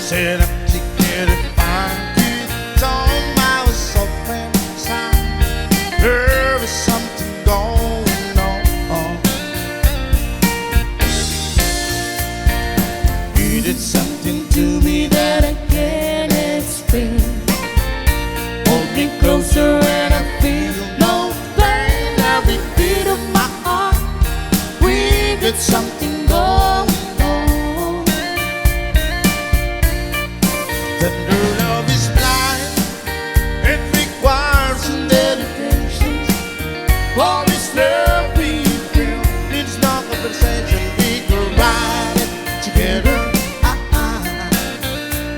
Said I'm together fine. You told me I was so inside. There was something going on. You did something to me that I can't explain. Hold me closer and I feel no pain. Every beat of my heart, we did something going on. Tender love is blind, it requires some dedication. All this love we feel needs no compensation. We could ride it together,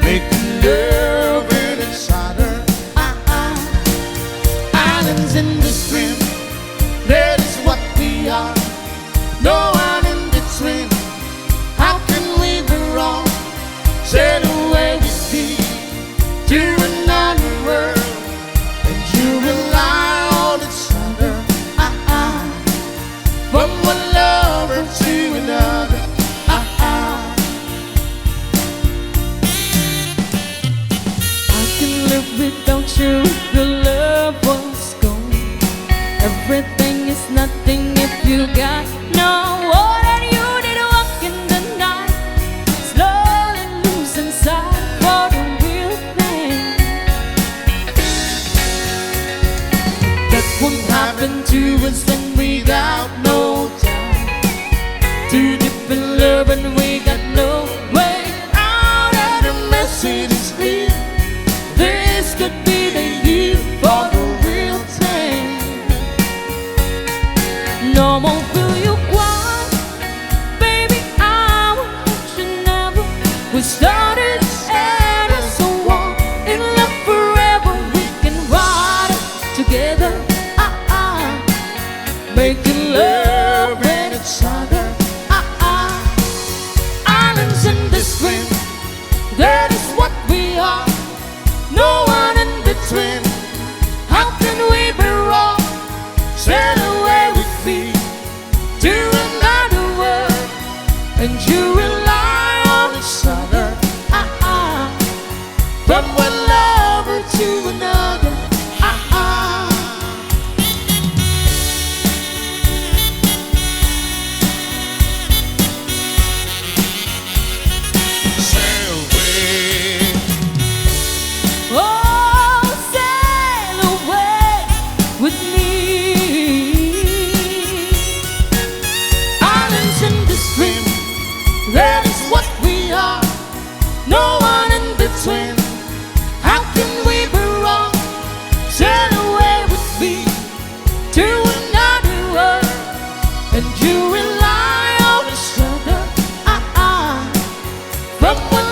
making love in inside her. Islands in the stream, that is what we are. No one in between. How can we be wrong? Said away with me to another world, and you rely on each other. From one lover to another. I can live without you if your love was gone. Everything is nothing if you got no one. And you did walk in the night, slowly losing sight for the real thing. That won't happen to us and without no time. Too deep in love and we got no way out. And the message is clear. This could be the year for the real thing. No more will you cry, baby, I will hurt you never. We started as a war, in love forever. We can ride it together, making love and each other. Islands in the stream, that is what we are. No one in between. How can we be wrong? Sail away with me to another world, and you rely on each other. From one lover to another. Sail away. Oh, sail away with me. Islands in the stream, that is what we are. No one in between. How can we be wrong? Sail away with me to another world, and you rely on each other. From one